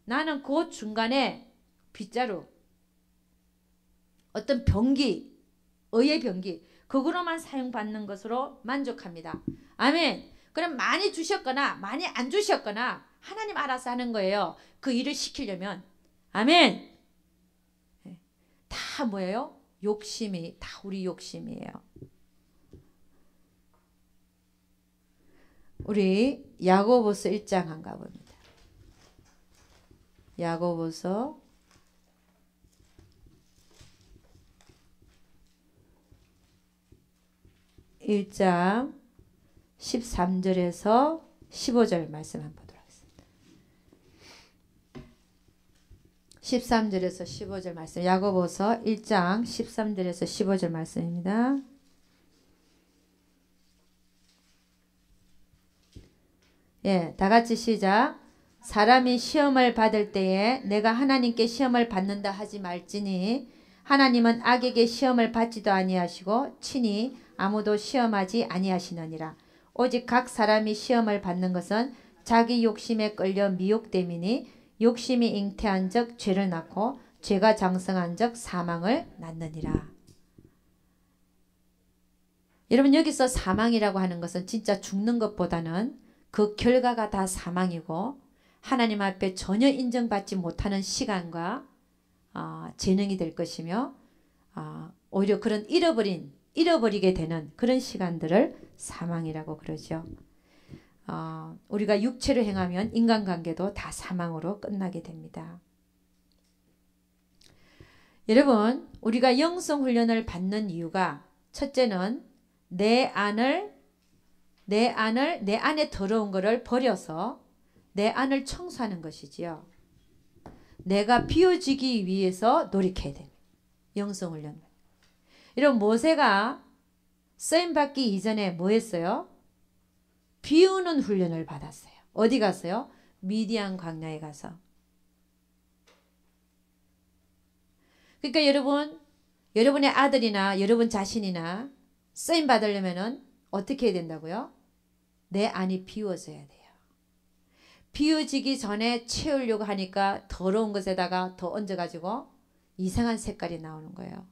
나는 그 중간에 빗자루 어떤 병기 의의 병기 그거로만 사용받는 것으로 만족합니다. 아멘. 그럼 많이 주셨거나 많이 안 주셨거나 하나님 알아서 하는 거예요. 그 일을 시키려면. 아멘. 다 뭐예요? 욕심이 다 우리 욕심이에요. 우리 야고보서 1장 한가 봅니다. 야고보서 1장 13절에서 15절 말씀 한번 보도록 하겠습니다. 13절에서 15절 말씀 야고보서 1장 13절에서 15절 말씀입니다. 예, 다 같이 시작. 사람이 시험을 받을 때에 내가 하나님께 시험을 받는다 하지 말지니 하나님은 악에게 시험을 받지도 아니하시고 친히 아무도 시험하지 아니하시느니라. 오직 각 사람이 시험을 받는 것은 자기 욕심에 끌려 미혹됨이니 욕심이 잉태한 적 죄를 낳고 죄가 장성한 적 사망을 낳느니라. 여러분 여기서 사망이라고 하는 것은 진짜 죽는 것보다는 그 결과가 다 사망이고 하나님 앞에 전혀 인정받지 못하는 시간과 재능이 될 것이며 오히려 그런 잃어버리게 되는 그런 시간들을 사망이라고 그러죠. 우리가 육체로 행하면 인간관계도 다 사망으로 끝나게 됩니다. 여러분 우리가 영성훈련을 받는 이유가 첫째는 내 안에 더러운 것을 버려서 내 안을 청소하는 것이지요. 내가 비워지기 위해서 노력해야 됩니다. 영성훈련. 이런 모세가 쓰임받기 이전에 뭐 했어요? 비우는 훈련을 받았어요. 어디 갔어요? 미디안 광야에 가서. 그러니까 여러분의 아들이나 여러분 자신이나 쓰임받으려면 어떻게 해야 된다고요? 내 안이 비워져야 돼요. 비워지기 전에 채우려고 하니까 더러운 것에다가 더 얹어가지고 이상한 색깔이 나오는 거예요.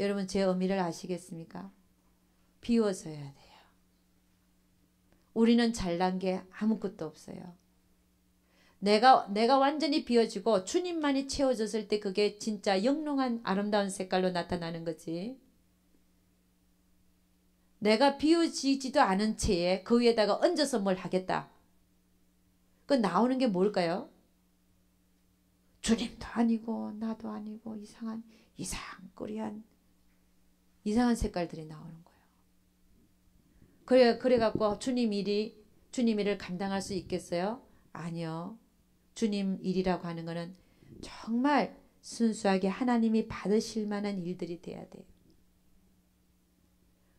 여러분 제 의미를 아시겠습니까? 비워져야 돼요. 우리는 잘난 게 아무것도 없어요. 내가 완전히 비워지고 주님만이 채워졌을 때 그게 진짜 영롱한 아름다운 색깔로 나타나는 거지. 내가 비워지지도 않은 채에 그 위에다가 얹어서 뭘 하겠다. 그 나오는 게 뭘까요? 주님도 아니고 나도 아니고 이상한 색깔들이 나오는 거예요. 그래갖고 주님 일을 감당할 수 있겠어요? 아니요. 주님 일이라고 하는 거는 정말 순수하게 하나님이 받으실 만한 일들이 돼야 돼요.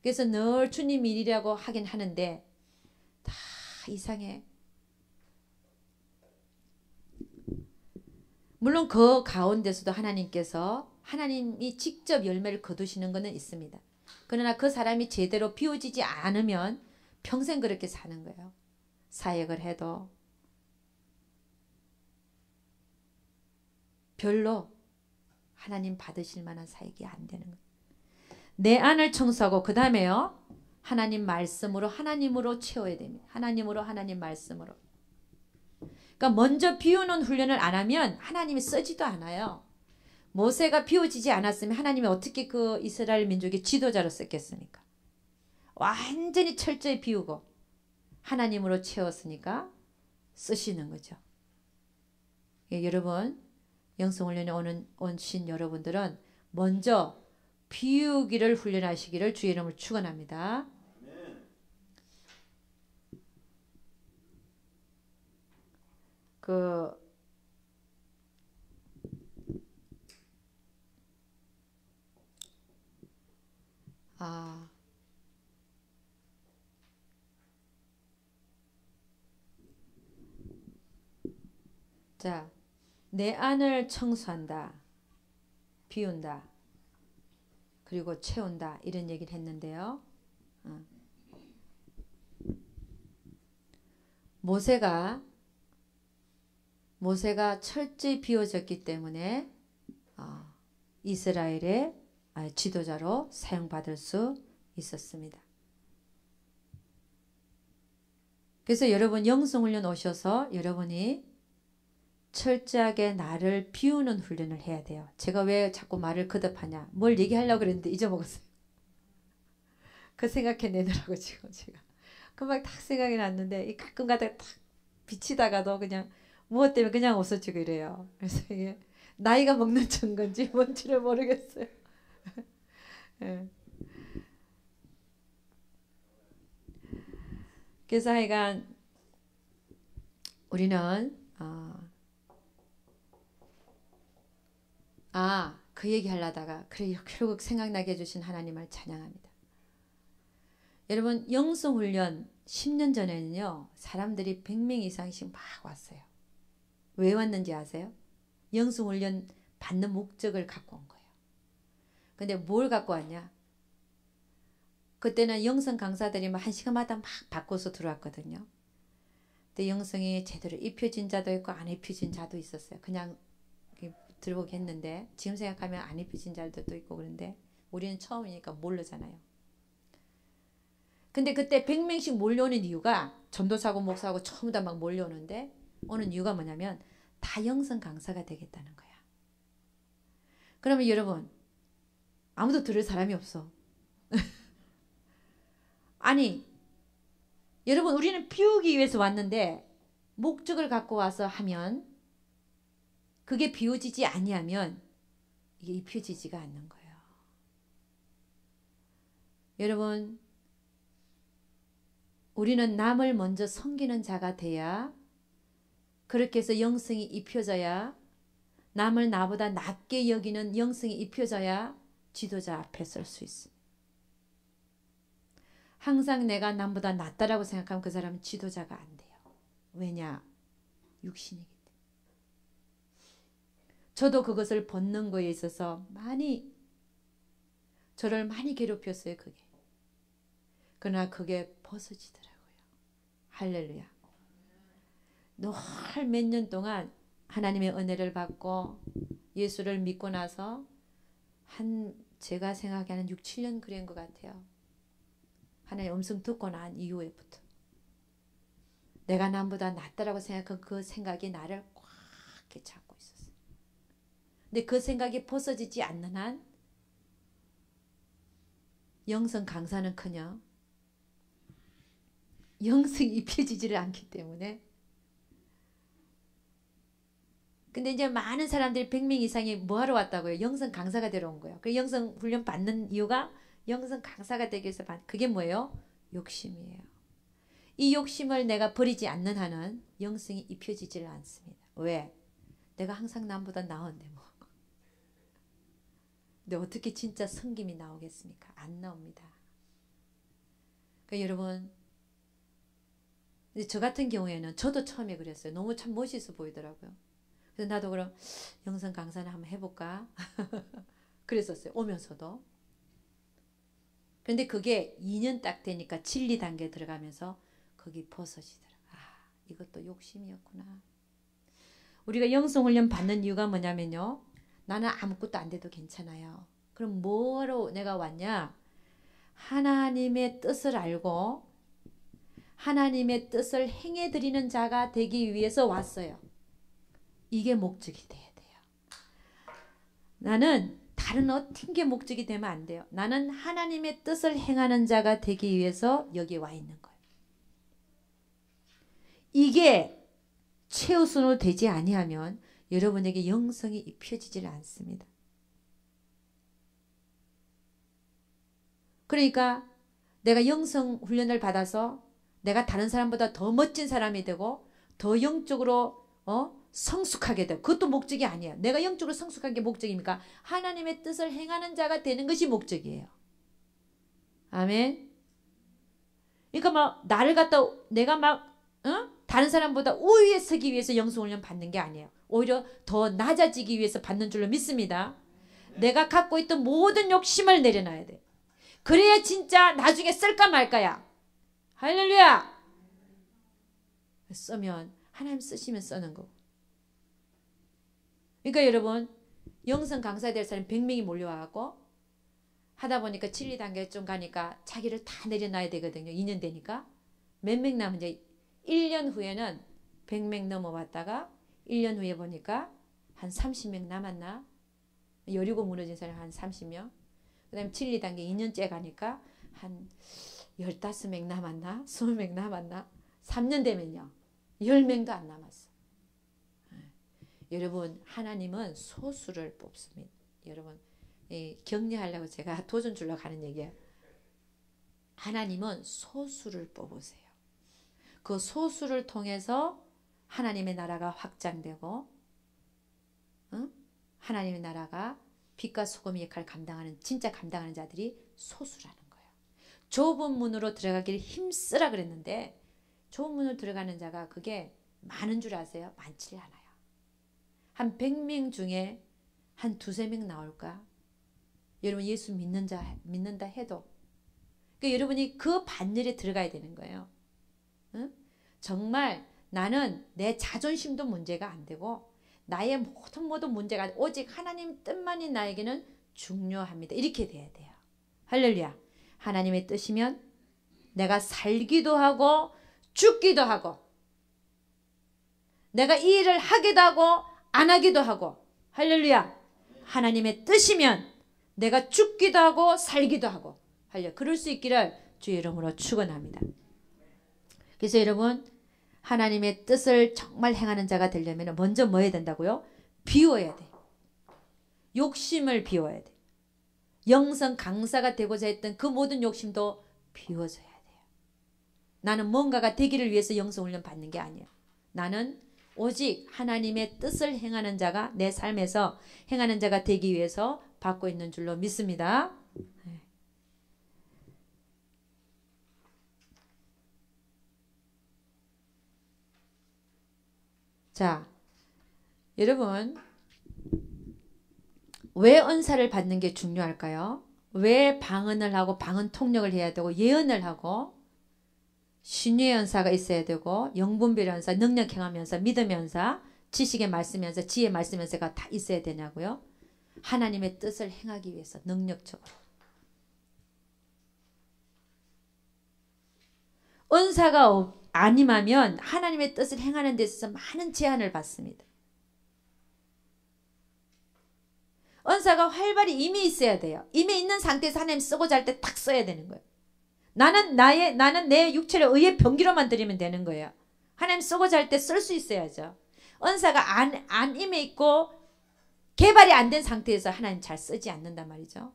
그래서 늘 주님 일이라고 하긴 하는데 다 이상해. 물론 그 가운데서도 하나님이 직접 열매를 거두시는 것은 있습니다. 그러나 그 사람이 제대로 비워지지 않으면 평생 그렇게 사는 거예요. 사역을 해도 별로 하나님 받으실 만한 사역이 안 되는 거예요. 내 안을 청소하고 그 다음에요. 하나님 말씀으로 하나님으로 채워야 됩니다. 하나님 말씀으로. 그러니까 먼저 비우는 훈련을 안 하면 하나님이 쓰지도 않아요. 모세가 비워지지 않았으면 하나님이 어떻게 그 이스라엘 민족의 지도자로 썼겠습니까? 완전히 철저히 비우고 하나님으로 채웠으니까 쓰시는 거죠. 예, 여러분 영성훈련에 오신 여러분들은 먼저 비우기를 훈련하시기를 주의 이름으로 축원합니다. 자, 내 안을 청소한다. 비운다. 그리고 채운다. 이런 얘기를 했는데요. 모세가 철저히 비워졌기 때문에 이스라엘의 지도자로 사용받을 수 있었습니다. 그래서 여러분 영성훈련 오셔서 여러분이 철저하게 나를 비우는 훈련을 해야 돼요. 제가 왜 자꾸 말을 거듭하냐. 뭘 얘기하려고 그랬는데 잊어먹었어요. 그 생각해내느라고 지금 제가. 금방 딱 생각이 났는데 가끔가다 딱 비치다가도 그냥 무엇 때문에 그냥 없어지고 이래요. 그래서 이게 나이가 먹는 증거인지 뭔지를 모르겠어요. 네. 그래서 하여간 우리는 그 얘기 하려다가 그래 결국 생각나게 해주신 하나님을 찬양합니다. 여러분 영성훈련 10년 전에는요. 사람들이 100명 이상씩 막 왔어요. 왜 왔는지 아세요? 영성훈련 받는 목적을 갖고 온 거예요. 근데 뭘 갖고 왔냐? 그때는 영성 강사들이 막 1시간마다 막 바꿔서 들어왔거든요. 근데 영성이 제대로 입혀진 자도 있고 안 입혀진 자도 있었어요. 그냥 들어오게 했는데 지금 생각하면 안 입혀진 자들도 있고 그런데 우리는 처음이니까 모르잖아요. 근데 그때 100명씩 몰려오는 이유가 전도사고 목사하고 전부 다 막 몰려오는데 오는 이유가 뭐냐면 다 영성 강사가 되겠다는 거야. 그러면 여러분 아무도 들을 사람이 없어. 아니 여러분 우리는 비우기 위해서 왔는데 목적을 갖고 와서 하면 그게 비워지지 아니하면 이게 입혀지지가 않는 거예요. 여러분 우리는 남을 먼저 섬기는 자가 돼야 그렇게 해서 영성이 입혀져야 남을 나보다 낮게 여기는 영성이 입혀져야 지도자 앞에 설 수 있습니다. 항상 내가 남보다 낫다라고 생각하면 그 사람은 지도자가 안 돼요. 왜냐? 육신이기 때문에. 저도 그것을 벗는 거에 있어서 저를 많이 괴롭혔어요. 그게. 그러나 그게 벗어지더라고요. 할렐루야. 늘 몇 년 동안 하나님의 은혜를 받고 예수를 믿고 나서 제가 생각하는 6, 7년 그런 것 같아요. 하나님 음성 듣고 난 이후에부터 내가 남보다 낫다라고 생각한 그 생각이 나를 꽉 잡고 있었어요. 근데 그 생각이 벗어지지 않는 한 영성 강사는커녕 영성이 입혀지지를 않기 때문에 근데 이제 많은 사람들이 100명 이상이 뭐하러 왔다고요? 영성 강사가 되러 온 거예요. 그 영성 훈련 받는 이유가 영성 강사가 되기 위해서 그게 뭐예요? 욕심이에요. 이 욕심을 내가 버리지 않는 한은 영성이 입혀지질 않습니다. 왜? 내가 항상 남보다 나은데 뭐. 근데 어떻게 진짜 성김이 나오겠습니까? 안 나옵니다. 그러니까 여러분 저 같은 경우에는 저도 처음에 그랬어요. 너무 참 멋있어 보이더라고요. 그래서 나도 그럼 영성 강사를 한번 해볼까? 그랬었어요. 오면서도. 근데 그게 2년 딱 되니까 진리 단계 들어가면서 거기 벗어지더라고요. 이것도 욕심이었구나. 우리가 영성훈련 받는 이유가 뭐냐면요. 나는 아무것도 안 돼도 괜찮아요. 그럼 뭐로 내가 왔냐? 하나님의 뜻을 알고 하나님의 뜻을 행해드리는 자가 되기 위해서 왔어요. 이게 목적이 돼야 돼요. 나는 다른 어떤 게 목적이 되면 안 돼요. 나는 하나님의 뜻을 행하는 자가 되기 위해서 여기 와 있는 거예요. 이게 최우선으로 되지 아니하면 여러분에게 영성이 입혀지질 않습니다. 그러니까 내가 영성 훈련을 받아서 내가 다른 사람보다 더 멋진 사람이 되고 더 영적으로 성숙하게 되고 그것도 목적이 아니에요. 내가 영적으로 성숙한 게 목적입니까? 하나님의 뜻을 행하는 자가 되는 것이 목적이에요. 아멘. 그러니까 막 나를 갖다 내가 막 다른 사람보다 우위에 서기 위해서 영성훈련 받는 게 아니에요. 오히려 더 낮아지기 위해서 받는 줄로 믿습니다. 내가 갖고 있던 모든 욕심을 내려놔야 돼. 그래야 진짜 나중에 쓸까 말까야. 할렐루야. 쓰면 하나님 쓰시면 쓰는 거고. 그러니까 여러분 영성 강사 될 사람 100명이 몰려와갖고 하다 보니까 7, 2단계 좀 가니까 자기를 다 내려놔야 되거든요. 2년 되니까. 몇 명 남은 이제 1년 후에는 100명 넘어왔다가 1년 후에 보니까 한 30명 남았나? 여리고 무너진 사람 한 30명. 그 다음에 7, 2단계 2년째 가니까 한 15명 남았나? 20명 남았나? 3년 되면요. 10명도 안 남았어. 여러분 하나님은 소수를 뽑습니다. 여러분 격려하려고 제가 도전 주려고 하는 얘기예요. 하나님은 소수를 뽑으세요. 그 소수를 통해서 하나님의 나라가 확장되고 하나님의 나라가 빛과 소금의 역할을 감당하는 진짜 감당하는 자들이 소수라는 거예요. 좁은 문으로 들어가기를 힘쓰라 그랬는데 좁은 문으로 들어가는 자가 그게 많은 줄 아세요? 많지 않아요. 한 100명 중에 한 2-3명 나올까? 여러분 예수 믿는다 해도 그러니까 여러분이 그 반열에 들어가야 되는 거예요. 응? 정말 나는 내 자존심도 문제가 안 되고 나의 모든 문제가 오직 하나님 뜻만이 나에게는 중요합니다. 이렇게 돼야 돼요. 할렐루야. 하나님의 뜻이면 내가 살기도 하고 죽기도 하고 내가 이 일을 하기도 하고 안 하기도 하고 할렐루야. 하나님의 뜻이면 내가 죽기도 하고 살기도 하고 할렐루야. 그럴 수 있기를 주의 이름으로 축원합니다. 그래서 여러분 하나님의 뜻을 정말 행하는 자가 되려면 먼저 뭐 해야 된다고요? 비워야 돼. 욕심을 비워야 돼. 영성 강사가 되고자 했던 그 모든 욕심도 비워져야 돼요. 나는 뭔가가 되기를 위해서 영성훈련 받는 게 아니에요. 나는 오직 하나님의 뜻을 행하는 자가 내 삶에서 행하는 자가 되기 위해서 받고 있는 줄로 믿습니다. 자, 여러분 왜 은사를 받는 게 중요할까요? 왜 방언을 하고 방언 통역을 해야 되고 예언을 하고 신유의 은사가 있어야 되고 영분별 은사, 능력 행함 은사, 믿음의 은사, 지식의 말씀 은사, 지혜의 말씀 은사가 다 있어야 되냐고요? 하나님의 뜻을 행하기 위해서 능력적으로. 은사가 아니면 하나님의 뜻을 행하는 데 있어서 많은 제한을 받습니다. 은사가 활발히 이미 있어야 돼요. 이미 있는 상태에서 하나님 쓰고자 할 때 딱 써야 되는 거예요. 나는 내 육체를 의의 병기로만 드리면 되는 거예요. 하나님 쓰고자 할 때 쓸 수 있어야죠. 은사가 안 임해 있고 개발이 안 된 상태에서 하나님 잘 쓰지 않는단 말이죠.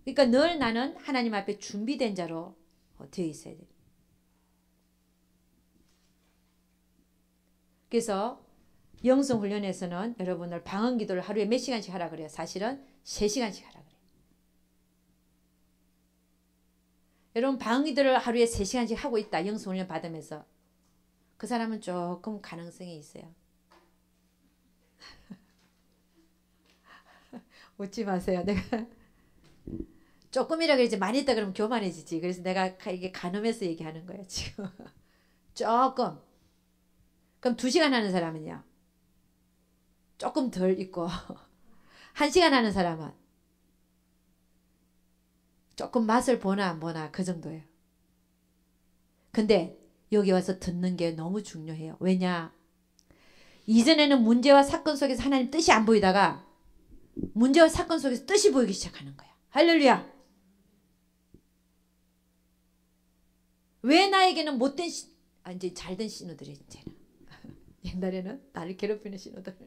그러니까 늘 나는 하나님 앞에 준비된 자로 되어 있어야 돼요. 그래서 영성훈련에서는 여러분을 방언기도를 하루에 몇 시간씩 하라 그래요. 사실은 3시간씩 하라 그래요. 여러분 방언기도를 하루에 3시간씩 하고 있다. 영성훈련 받으면서. 그 사람은 조금 가능성이 있어요. 웃지 마세요. 내가 조금이라 그러지 많이 있다 그러면 교만해지지. 그래서 내가 이게 가늠해서 얘기하는 거예요. 지금. 조금. 그럼 2시간 하는 사람은요. 조금 덜 있고 1시간 하는 사람은 조금 맛을 보나 안 보나 그 정도예요. 근데 여기 와서 듣는 게 너무 중요해요. 왜냐? 이전에는 문제와 사건 속에서 하나님 뜻이 안 보이다가 문제와 사건 속에서 뜻이 보이기 시작하는 거야. 할렐루야. 왜 나에게는 못된 이제 잘된 신호들이 이제는. 옛날에는 나를 괴롭히는 신호들.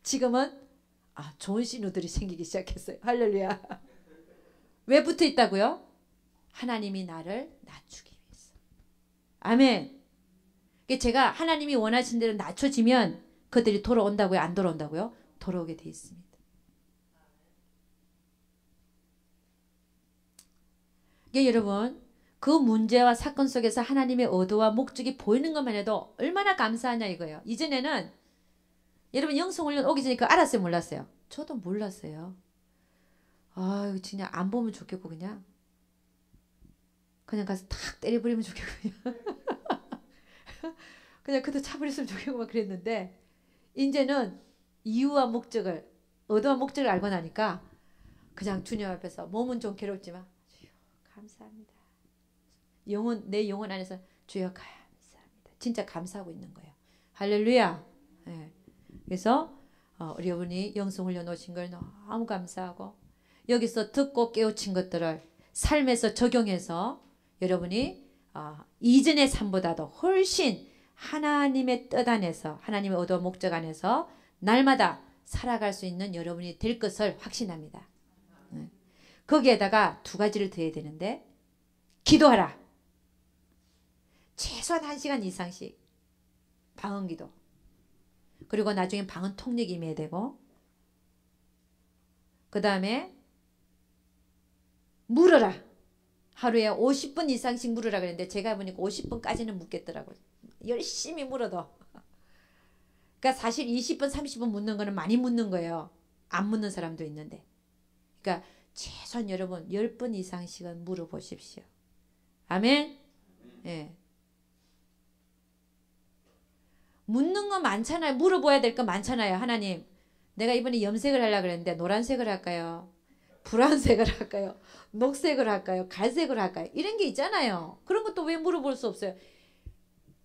지금은 좋은 신호들이 생기기 시작했어요. 할렐루야. 왜 붙어 있다고요? 하나님이 나를 낮추기 위해서. 아멘. 제가 하나님이 원하신 대로 낮춰지면 그들이 돌아온다고요? 안 돌아온다고요? 돌아오게 돼 있습니다. 여러분 그 문제와 사건 속에서 하나님의 의도와 목적이 보이는 것만 해도 얼마나 감사하냐 이거예요. 이전에는 여러분 영성훈련 오기 전에 그거 알았어요, 몰랐어요? 저도 몰랐어요. 아, 이거 진짜 안 보면 좋겠고 그냥 가서 탁 때려버리면 좋겠고 그냥 그도 차버렸으면 좋겠고 막 그랬는데 이제는 이유와 목적을 의도와 목적을 알고 나니까 그냥 주님 앞에서 몸은 좀 괴롭지만 주여 감사합니다. 내 영혼 안에서 주여 감사합니다. 진짜 감사하고 있는 거예요. 할렐루야. 네. 그래서 우리 여러분이 영성훈련 오신 걸 너무 감사하고 여기서 듣고 깨우친 것들을 삶에서 적용해서 여러분이 이전의 삶보다도 훨씬 하나님의 뜻 안에서 하나님의 의도 목적 안에서 날마다 살아갈 수 있는 여러분이 될 것을 확신합니다. 거기에다가 두 가지를 더해야 되는데 기도하라. 최소한 1시간 이상씩 방언기도. 그리고 나중에 방언 통역이 임해야 되고 그 다음에 물어라. 하루에 50분 이상씩 물으라 그랬는데 제가 보니까 50분까지는 묻겠더라고요. 열심히 물어도. 그러니까 사실 20분 30분 묻는 거는 많이 묻는 거예요. 안 묻는 사람도 있는데. 그러니까 최소한 여러분 10분 이상씩은 물어보십시오. 아멘. 예. 묻는 거 많잖아요. 물어봐야 될 거 많잖아요. 하나님, 내가 이번에 염색을 하려고 그랬는데 노란색을 할까요? 푸란색을 할까요? 녹색을 할까요? 갈색을 할까요? 이런 게 있잖아요. 그런 것도 왜 물어볼 수 없어요?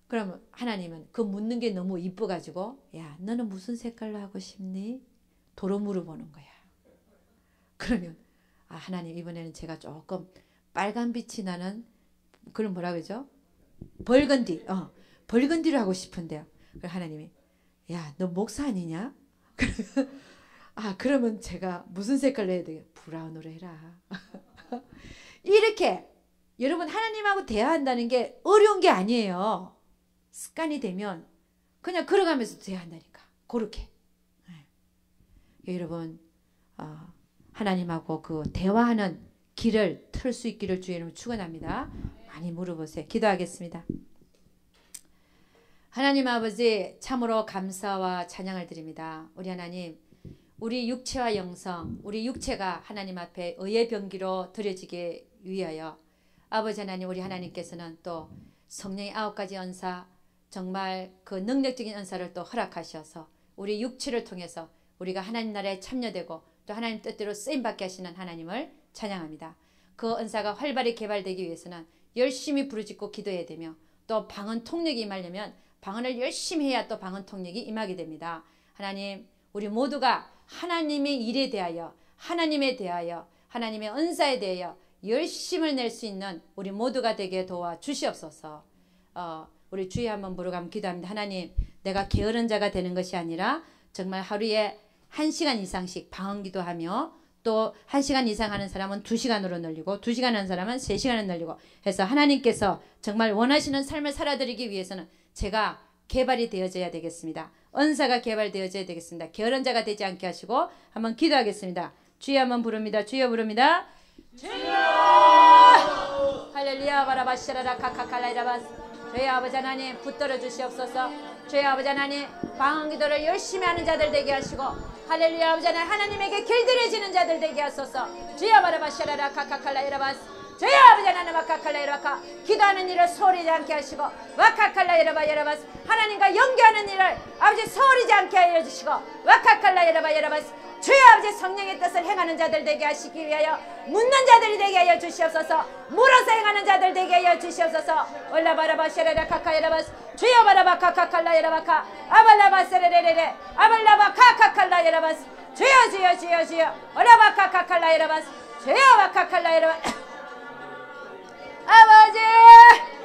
그러면 하나님은 그 묻는 게 너무 이뻐가지고 야, 너는 무슨 색깔로 하고 싶니? 도로 물어보는 거야. 그러면 하나님 이번에는 제가 조금 빨간 빛이 나는 그런 뭐라 그러죠? 벌건디. 벌건디를 하고 싶은데요. 하나님이 야, 너 목사 아니냐? 그러면 제가 무슨 색깔로 해야 돼요? 브라운으로 해라. 이렇게 여러분 하나님하고 대화한다는 게 어려운 게 아니에요. 습관이 되면 그냥 걸어가면서 대화한다니까. 그렇게. 여러분 하나님하고 그 대화하는 길을 틀 수 있기를 주의 이름으로 축원합니다. 많이 물어보세요. 기도하겠습니다. 하나님 아버지 참으로 감사와 찬양을 드립니다. 우리 하나님, 우리 육체와 영성, 우리 육체가 하나님 앞에 의의 병기로 드려지기 위하여 아버지 하나님, 우리 하나님께서는 또 성령의 9가지 은사, 정말 그 능력적인 은사를 또 허락하셔서 우리 육체를 통해서 우리가 하나님 나라에 참여되고 또 하나님 뜻대로 쓰임받게 하시는 하나님을 찬양합니다. 그 은사가 활발히 개발되기 위해서는 열심히 부르짖고 기도해야 되며 또 방언 통역이 임하려면 방언을 열심히 해야 또 방언 통역이 임하게 됩니다. 하나님, 우리 모두가 하나님의 일에 대하여, 하나님에 대하여, 하나님의 은사에 대하여 열심을 낼 수 있는 우리 모두가 되게 도와 주시옵소서. 우리 주여 한번 부르고 기도합니다. 하나님, 내가 게으른 자가 되는 것이 아니라 정말 하루에 1시간 이상씩 방언 기도하며 또 1시간 이상 하는 사람은 2시간으로 늘리고 2시간 하는 사람은 3시간을 늘리고 해서 하나님께서 정말 원하시는 삶을 살아드리기 위해서는 제가 개발이 되어져야 되겠습니다. 은사가 개발되어져야 되겠습니다. 게으른 자가 되지 않게 하시고 한번 기도하겠습니다. 주여 한번 부릅니다. 주여 부릅니다. 주여! 할렐루야 바라바시라라 카카칼라이라바스. 주여 아버지 하나님 붙들어 주시옵소서. 주여 아버지 하나님 방언 기도를 열심히 하는 자들 되게 하시고 할렐루야 아버지 하나님 하나님에게 길들여지는 자들 되게 하소서. 주여 바라바시라라 카카칼라이라바스. 주여 아버지 하나님 와카칼라이라바카 기도하는 일을 소홀히지 않게 하시고 와카칼라이라바이라바스 하나님과 연계하는 일을 아버지 소홀히지 않게 하여 주시고 와카칼라이라바이라바스 주여 아버지 성령의 뜻을 행하는 자들 되게 하시기 위하여 묻는 자들이 되게 하여 주시옵소서. 물어서 행하는 자들 되게 하여 주시옵소서. 올라바라바시라라 카카이라바스 주여 바라바카카칼라이라바카 아발라바세레레레레 아발라바카카칼라이라바스 주여 주여 주여 주여 올라바카카칼라이라바스 주여 와카칼라이라바스 아버지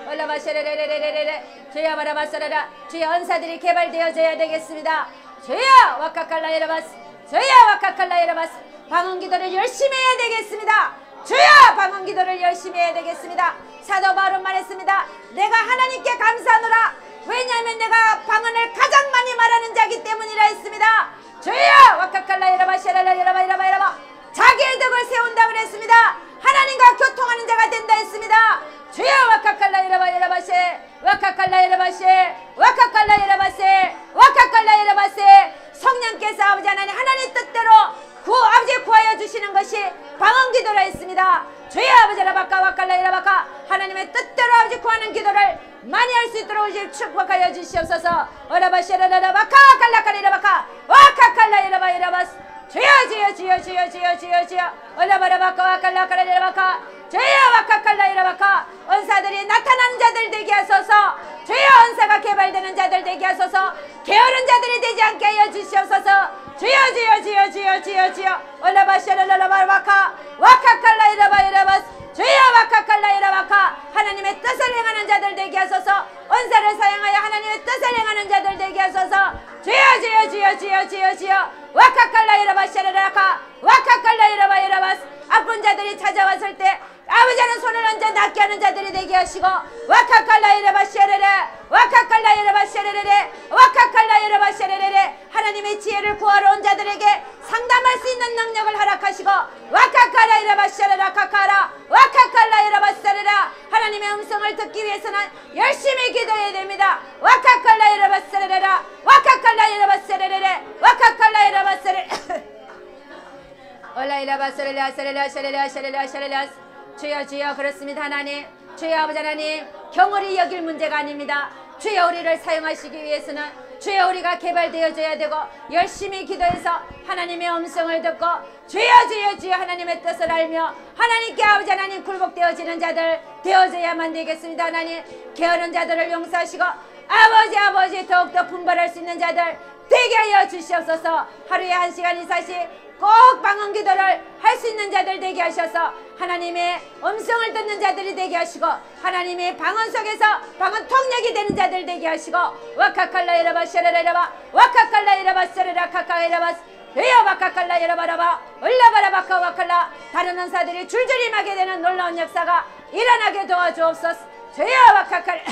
올라바시레레레레레레 주여 바라바사라라 주여 은사들이 개발되어져야 되겠습니다. 주여 와카칼라이라바스 주여 와카칼라이라바스 방언 기도를 열심히 해야 되겠습니다. 주여 방언 기도를 열심히 해야 되겠습니다. 사도 바울은 말했습니다. 내가 하나님께 감사하노라. 왜냐하면 내가 방언을 가장 많이 말하는 자기 때문이라 했습니다. 주여 와카칼라이라바시라라이라바이라바이라바 자기의 덕을 세운다 그랬습니다. 하나님과 교통하는 자가 된다 했습니다. 주여 와카칼라 이라바 이라바세 와카칼라 이라바세 와카칼라 이라바세 와카칼라 이라바세 성령께서 아버지 하나님 뜻대로 아버지 구하여 주시는 것이 방언 기도라 했습니다. 주여 아버지 라바카 와칼라 이라바카 하나님의 뜻대로 아버지 구하는 기도를 많이 할 수 있도록 이제 축복하여 주시옵소서. 오라바시라라바카 와칼라칼라 이라바카 와카칼라 이라바 이라바스 주여 주여 주여 주여 주여 주여 주여 오라바라바카 와칼라칼라 이라바카 주여 와카칼라 이라바카 은사들이 나타나는 자들 되게 하소서. 주여 은사가 개발되는 자들 되게 하소서. 게으른 자들이 되지 않게 하여 주시옵소서. 주여 주여 주여 주여 주여 주여 올라바샤라라바카 와카칼라 이라바 이라바스 주여 와카칼라 이라바카 하나님의 뜻을 행하는 자들 되게 하소서. 은사를 사용하여 하나님의 뜻을 행하는 자들 되게 하소서. 주여 주여 주여 주여 주여 주여 와카칼라 이라바샤라라카 와카칼라 이라바 이라바스 아픈 자들이 찾아왔을 때 아버지는 손을 얹어 낫게 하는 자들이 되게 하시고 와카칼라 이라바 샤레레 와카칼라 이라바 샤레레레 와카칼라 이라바 샤레레레 하나님의 지혜를 구하러 온 자들에게 상담할 수 있는 능력을 허락하시고 와카칼라 이라바 샤레라 카카라 와카칼라 이라바 샤레라 하나님의 음성을 듣기 위해서는 열심히 기도해야 됩니다. 와카칼라 이라바 샤레레라 와카칼라 이라바 샤레레레 와카칼라 이라바 샤레레 올라 이라바 샤레라 샤레라 샤레라 샤레라 샤레라 주여 주여 그렇습니다. 하나님 주여 아버지 하나님 경홀히 여길 문제가 아닙니다. 주여 우리를 사용하시기 위해서는 주여 우리가 개발되어져야 되고 열심히 기도해서 하나님의 음성을 듣고 주여 주여 주여 하나님의 뜻을 알며 하나님께 아버지 하나님 굴복되어지는 자들 되어져야만 되겠습니다. 하나님 게으른 자들을 용서하시고 아버지 더욱더 분발할 수 있는 자들 되게 하여 주시옵소서. 하루에 1시간 2사씩 꼭 방언 기도를 할 수 있는 자들 되게 하셔서 하나님의 음성을 듣는 자들이 되게 하시고 하나님의 방언 속에서 방언 통역이 되는 자들 되게 하시고 와카칼라 이라바 샤라라 이라바 와카칼라 이라바 샤라라 카카 이라바 주여 와카칼라 이라바라바 올라바라바카 와칼라 다른 은사들이 줄줄이 임하게 되는 놀라운 역사가 일어나게 도와주옵소서. 주여 와카칼라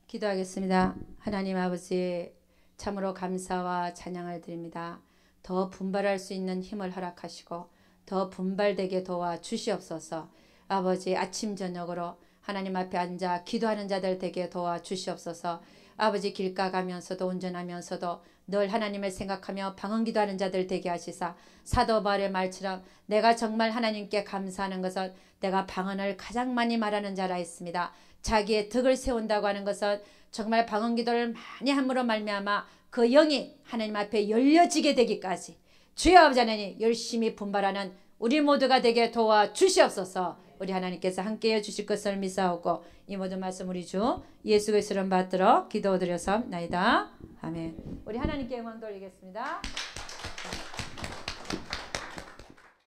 기도하겠습니다. 하나님 아버지 참으로 감사와 찬양을 드립니다. 더 분발할 수 있는 힘을 허락하시고 더 분발되게 도와 주시옵소서. 아버지 아침 저녁으로 하나님 앞에 앉아 기도하는 자들 되게 도와 주시옵소서. 아버지 길가 가면서도 운전하면서도 늘 하나님을 생각하며 방언 기도하는 자들 되게 하시사 사도 바울의 말처럼 내가 정말 하나님께 감사하는 것은 내가 방언을 가장 많이 말하는 자라 했습니다. 자기의 덕을 세운다고 하는 것은 정말 방언 기도를 많이 함으로 말미암아 그 영이 하나님 앞에 열려지게 되기까지 주여 아버지 하나님 열심히 분발하는 우리 모두가 되게 도와 주시옵소서. 우리 하나님께서 함께해 주실 것을 믿사오고 이 모든 말씀 우리 주 예수 그리스도를 받들어 기도드려서나이다. 아멘. 우리 하나님께 영광 돌리겠습니다.